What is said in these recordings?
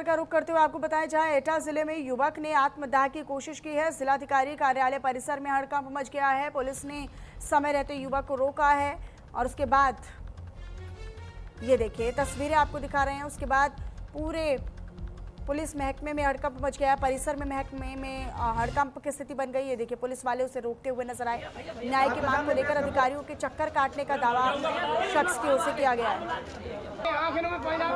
का रुख करते हुए आपको बताया जाए, एटा जिले में युवक ने आत्मदाह की कोशिश की है। जिलाधिकारी कार्यालय परिसर में हड़कंप मच गया है। पुलिस ने समय रहते युवक को रोका है और उसके बाद ये देखिए तस्वीरें आपको दिखा रहे हैं। उसके बाद पूरे पुलिस महकमे में हड़कंप मच गया। परिसर में महकमे में हड़कंप की स्थिति बन गई। ये देखिए पुलिस वाले उसे रोकते हुए नजर आए। न्याय की मांग को लेकर अधिकारियों के चक्कर काटने का दावा शख्स की ओर से किया गया है।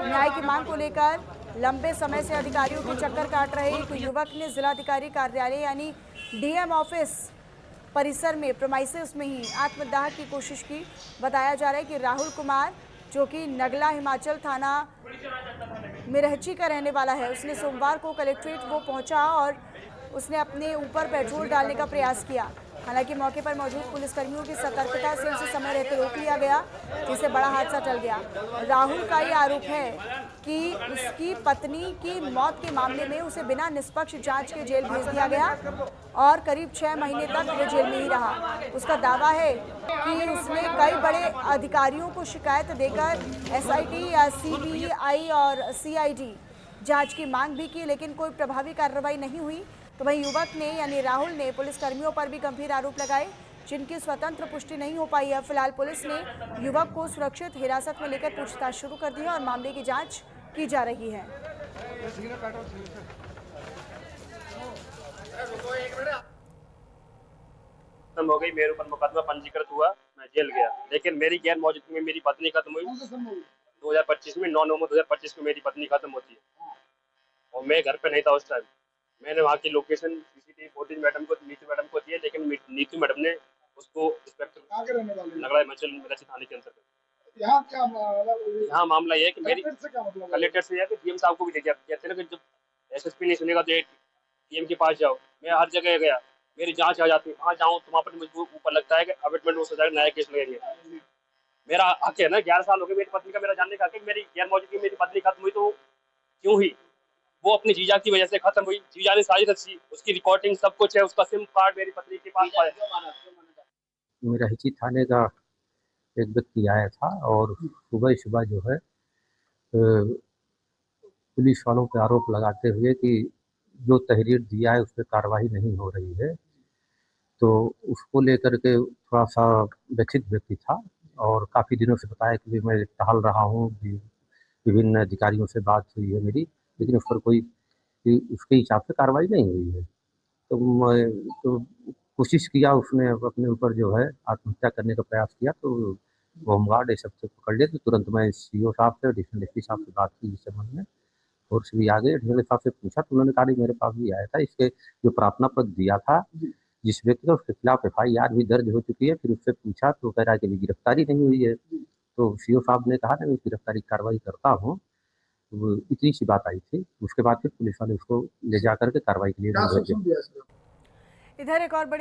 न्याय की मांग को लेकर लंबे समय से अधिकारियों के चक्कर काट रहे एक युवक ने जिलाधिकारी कार्यालय यानी डीएम ऑफिस परिसर में प्रेमाइसेस में ही आत्मदाह की कोशिश की। बताया जा रहा है कि राहुल कुमार, जो कि नगला हिमाचल थाना मिरहची का रहने वाला है, उसने सोमवार को कलेक्ट्रेट वो पहुंचा और उसने अपने ऊपर पेट्रोल डालने का प्रयास किया। हालांकि मौके पर मौजूद पुलिसकर्मियों की सतर्कता से उसे समय रहते रोक लिया गया, जिससे बड़ा हादसा टल गया। राहुल का ये आरोप है कि उसकी पत्नी की मौत के मामले में उसे बिना निष्पक्ष जांच के जेल भेज दिया गया और करीब 6 महीने तक वो जेल में ही रहा। उसका दावा है कि उसने कई बड़े अधिकारियों को शिकायत देकर एसआईटी या सीबीआई और सीआईडी जांच की मांग भी की, लेकिन कोई प्रभावी कार्रवाई नहीं हुई। तो वहीं युवक ने यानी राहुल ने पुलिसकर्मियों पर भी गंभीर आरोप लगाए, जिनकी स्वतंत्र पुष्टि नहीं हो पाई है। फिलहाल पुलिस ने युवक को सुरक्षित हिरासत में लेकर पूछताछ शुरू कर दी है और मामले की जांच की जा रही है। हो गई, मेरे ऊपर मुकदमा पंजीकृत हुआ, मैं जेल गया, लेकिन मेरी गैर मौजूदगी में मेरी पत्नी खत्म हुई 2025 में। 9 नवंबर 2025 को मेरी पत्नी खत्म होती है और मैं घर पे नहीं था उस टाइम। मैंने वहाँ की location CCTV footage Neetu madam को दी है, लेकिन नीतू मैडम ने उसको इंस्पेक्टर नगड़ा हिमाचल मिरहची थाने के अंतर्गत। यहाँ मामला ये है कि मेरी कलेक्टर से डीएम साहब को भी दे दिया, कहते हैं ना कि जब एसएसपी नहीं सुनेगा तो डीएम के पास जाओ। मैं हर जगह गया, मेरी जांच आ जाती है, वहाँ जाऊँ तो वहाँ पर मुझे ऊपर लगता है कि अवेटमेंट हो जाएगा, नया केस लगेंगे। मेरा हक है ना, 11 साल हो गए मेरी पत्नी का मेरा जानने का हक है। मेरी गैर मौजूदगी मेरी पत्नी खत्म हुई तो क्यों हुई? वो अपनी जीजा की वजह से खत्म हुई। जीजा ने साजिश रची, उसकी रिकॉर्डिंग सब कुछ है, उसका सिम कार्ड मेरी पत्नी के पास है। मिरहची थाने का एक व्यक्ति आया था और सुबह जो है पुलिस वालों पे आरोप लगाते हुए कि जो तहरीर दिया है उस पर कार्रवाई नहीं हो रही है, तो उसको लेकर के थोड़ा सा व्यथित व्यक्ति था और काफ़ी दिनों से बताया कि मैं टहल रहा हूँ, विभिन्न अधिकारियों से बात हुई है मेरी, लेकिन उस पर कोई उसके हिसाब से कार्रवाई नहीं हुई है। तो मैं तो कोशिश किया, उसने अपने ऊपर जो है आत्महत्या करने का प्रयास किया, तो होमगार्ड ये सब से पकड़ लिया। तो तुरंत मैं सीओ साहब से, एडिशनल एसपी साहब से बात की इस संबंध में और भी आगे एडिशनल साहब से पूछा तो उन्होंने कहा मेरे पास भी आया था, इसके जो प्रार्थना पत्र दिया था जिस व्यक्ति का, उसके खिलाफ FIR भी दर्ज हो चुकी है। फिर उससे पूछा तो कह रहा है कि गिरफ्तारी नहीं हुई है। तो सीओ साहब ने कहा मैं गिरफ्तारी कार्रवाई करता हूँ। तो इतनी सी बात आई थी। उसके बाद फिर पुलिस वाले उसको ले जा करके कार्रवाई के लिए भेज दिया। इधर एक और बड़ी